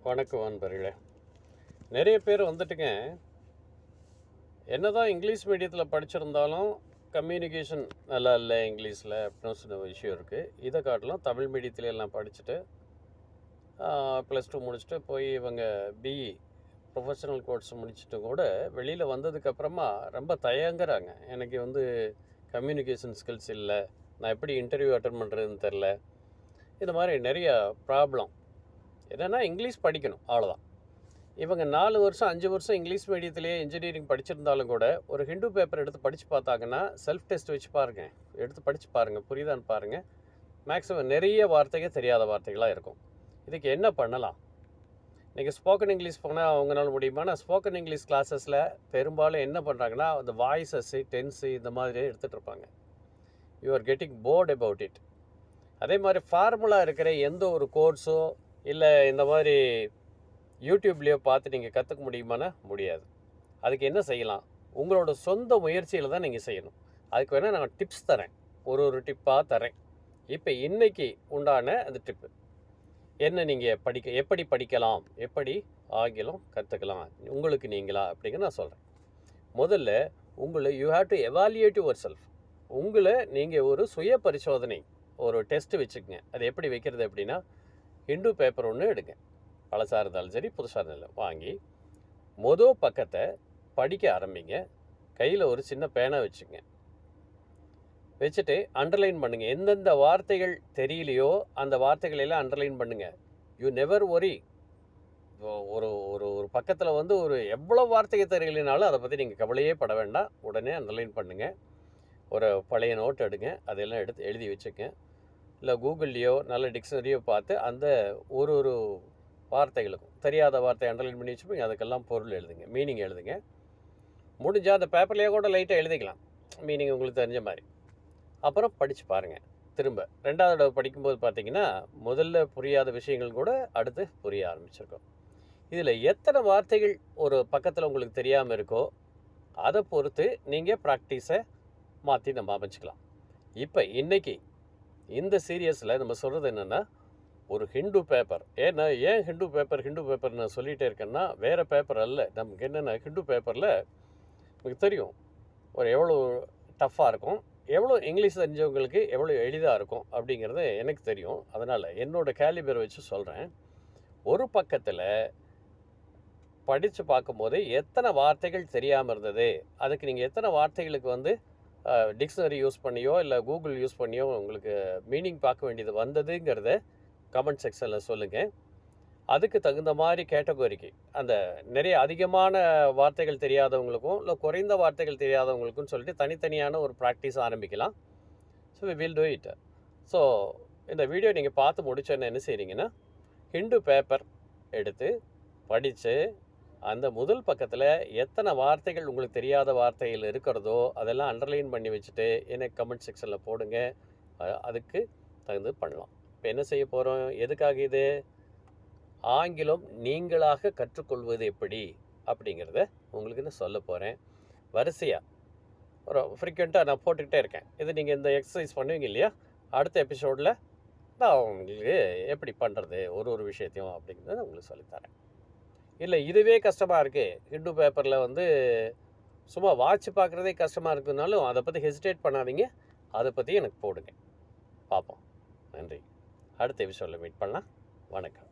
வணக்கம் நண்பர்களே. நிறைய பேர் வந்துட்டுங்க, என்னதான் இங்கிலீஷ் மீடியத்தில் படிச்சிருந்தாலும் கம்யூனிகேஷன் நல்லா இல்லை இங்கிலீஷில் அப்படின்னு சொன்ன விஷயம் இருக்குது. இதை காட்டிலும் தமிழ் மீடியத்துல எல்லாம் படிச்சுட்டு +2 முடிச்சுட்டு போய் இவங்க பிஇ ப்ரொஃபஷனல் கோர்ஸ் முடிச்சுட்டு கூட வெளியில் வந்ததுக்கப்புறமா ரொம்ப தயங்குறாங்க. எனக்கு கம்யூனிகேஷன் ஸ்கில்ஸ் இல்லை, நான் எப்படி இன்டர்வியூ அட்டன் பண்ணுறதுன்னு தெரில. இந்த மாதிரி நிறைய ப்ராப்ளம். என்னென்னா இங்கிலீஷ் படிக்கணும், அவ்வளோதான். இவங்க 4 வருஷம் 5 வருஷம் இங்கிலீஷ் மீடியத்திலேயே இன்ஜினியரிங் படிச்சிருந்தாலும் கூட ஒரு ஹிந்து பேப்பர் எடுத்து படித்து பார்த்தாங்கன்னா, செல்ஃப் டெஸ்ட் வச்சு பாருங்கள், எடுத்து படித்து பாருங்கள், புரியுதான்னு பாருங்கள். மேக்ஸிமம் நிறைய வார்த்தைகள் தெரியாத வார்த்தைகளாக இருக்கும். இதுக்கு என்ன பண்ணலாம்? நீங்கள் ஸ்போக்கன் இங்கிலீஷ் போனால் அவங்களால முடியுமா? நான் ஸ்போக்கன் இங்கிலீஷ் கிளாஸஸில் பெரும்பாலும் என்ன பண்ணுறாங்கன்னா, அந்த வாய்ஸஸ்ஸு டென்ஸு இந்த மாதிரி எடுத்துகிட்டு இருப்பாங்க. You are getting bored about it. அதே மாதிரி ஃபார்முலா இருக்கிற எந்த ஒரு கோர்ஸோ இல்லை இந்த மாதிரி யூடியூப்லேயோ பார்த்து நீங்கள் கற்றுக்க முடியுமானா முடியாது. அதுக்கு என்ன செய்யலாம்? உங்களோட சொந்த முயற்சியில் தான் நீங்கள் செய்யணும். அதுக்கு வேணால் நான் டிப்ஸ் தரேன், ஒரு டிப்பாக தரேன். இப்போ இன்றைக்கி உண்டான அந்த டிப்பு என்ன, நீங்கள் எப்படி படிக்கலாம், எப்படி ஆங்கிலம் கற்றுக்கலாம் உங்களுக்கு நீங்களா அப்படிங்கிற நான் சொல்கிறேன். முதல்ல you have to evaluate your self. உங்களை நீங்கள் ஒரு சுய பரிசோதனை, ஒரு டெஸ்ட்டு வச்சுக்கோங்க. அது எப்படி வைக்கிறது அப்படின்னா, ஹிந்து பேப்பர் ஒன்று எடுங்க, பழசாக இருந்தாலும் சரி புதுசாக இருந்தாலும் வாங்கி மொதல் பக்கத்தை படிக்க ஆரம்பிங்க. கையில் ஒரு சின்ன பேனா வச்சுங்க, வச்சுட்டு அண்டர்லைன் பண்ணுங்கள். எந்தெந்த வார்த்தைகள் தெரியலையோ அந்த வார்த்தைகளெல்லாம் அண்டர்லைன் பண்ணுங்கள். You never worry. ஒரு ஒரு ஒரு பக்கத்தில் ஒரு எவ்வளோ வார்த்தைகள் தெரியலைனாலும் அதை பற்றி நீங்கள் கவலையே பட வேண்டாம், உடனே அண்டர்லைன் பண்ணுங்கள். ஒரு பழைய நோட் எடுங்க, அதெல்லாம் எடுத்து எழுதி வச்சுக்கங்க. இல்லை கூகுள்லேயோ நல்ல டிக்ஷனரியோ பார்த்து அந்த ஒரு வார்த்தைகளுக்கும் தெரியாத வார்த்தை அண்டர்லைன் பண்ணி வச்சுப்போங்க. அதுக்கெல்லாம் பொருள் எழுதுங்க, மீனிங் எழுதுங்க. முடிஞ்சால் அந்த பேப்பர்லேயே கூட லைட்டாக எழுதிக்கலாம், மீனிங் உங்களுக்கு தெரிஞ்ச மாதிரி. அப்புறம் படித்து பாருங்கள். திரும்ப 2வது தடவை படிக்கும்போது பார்த்தீங்கன்னா, முதல்ல புரியாத விஷயங்கள் கூட அடுத்து புரிய ஆரம்பிச்சிருக்கோம். இதில் எத்தனை வார்த்தைகள் ஒரு பக்கத்தில் உங்களுக்கு தெரியாமல் இருக்கோ அதை பொறுத்து நீங்கள் ப்ராக்டிஸை மாற்றி நம்ம அமைச்சிக்கலாம். இப்போ இன்றைக்கி இந்த சீரியஸில் நம்ம சொல்கிறது என்னென்னா, ஒரு ஹிந்து பேப்பர். ஏன் ஹிந்து பேப்பர் நான் சொல்லிகிட்டே இருக்கேன்னா, வேறு பேப்பர் அல்ல. நமக்கு என்னென்னா, ஹிந்து பேப்பரில் உங்களுக்கு தெரியும் எவ்வளோ டஃப்பாக இருக்கும், எவ்வளோ இங்கிலீஷ் தெரிஞ்சவங்களுக்கு எவ்வளோ எளிதாக இருக்கும் அப்படிங்கிறது எனக்கு தெரியும். அதனால் என்னோடய கேலிபர் வச்சு சொல்கிறேன். ஒரு பக்கத்தில் படித்து பார்க்கும்போது எத்தனை வார்த்தைகள் தெரியாமல் இருந்தது, அதுக்கு நீங்கள் எத்தனை வார்த்தைகளுக்கு டிக்ஷனரி யூஸ் பண்ணியோ இல்லை கூகுள் யூஸ் பண்ணியோ உங்களுக்கு மீனிங் பார்க்க வேண்டியது வந்ததுங்கிறத கமெண்ட் செக்ஷனில் சொல்லுங்கள். அதுக்கு தகுந்த மாதிரி கேட்டகரிக்கு அந்த நிறைய அதிகமான வார்த்தைகள் தெரியாதவங்களுக்கும் இல்லை குறைந்த வார்த்தைகள் தெரியாதவங்களுக்கும் சொல்லிட்டு தனித்தனியான ஒரு ப்ராக்டிஸ் ஆரம்பிக்கலாம். So we will do it. So இந்த வீடியோ நீங்கள் பார்த்து முடிச்சோன்னு என்ன செய்கிறீங்கன்னா, ஹிந்து பேப்பர் எடுத்து படித்து அந்த முதல் பக்கத்தில் எத்தனை வார்த்தைகள் உங்களுக்கு தெரியாத வார்த்தைகள் இருக்கிறதோ அதெல்லாம் அண்டர்லைன் பண்ணி வச்சுட்டு எனக்கு கமெண்ட் செக்ஷனில் போடுங்க. அதுக்கு தகுந்து பண்ணலாம். இப்போ என்ன செய்ய போகிறோம், எதுக்காக இது? ஆங்கிலம் நீங்களாக கற்றுக்கொள்வது எப்படி அப்படிங்கிறத உங்களுக்கு நான் சொல்ல போகிறேன். வரிசையாக ஒரு ஃப்ரீக்வெண்ட்டாக நான் போட்டுக்கிட்டே இருக்கேன். இது நீங்கள் இந்த எக்ஸசைஸ் பண்ணுவீங்க இல்லையா, அடுத்த எபிசோடில் நான் உங்களுக்கு எப்படி பண்ணுறது ஒரு விஷயத்தையும் அப்படிங்கிறத உங்களுக்கு சொல்லித்தரேன். இல்லை இதுவே கஷ்டமாக இருக்குது, ஹிந்து பேப்பரில் சும்மா வாட்ச் பார்க்குறதே கஷ்டமாக இருக்குதுனாலும் அதை பற்றி ஹெசிடேட் பண்ணாதீங்க, அதை பற்றி எனக்கு போடுங்க, பார்ப்போம். நன்றி. அடுத்த எபிசோடில் மீட் பண்ணலாம். வணக்கம்.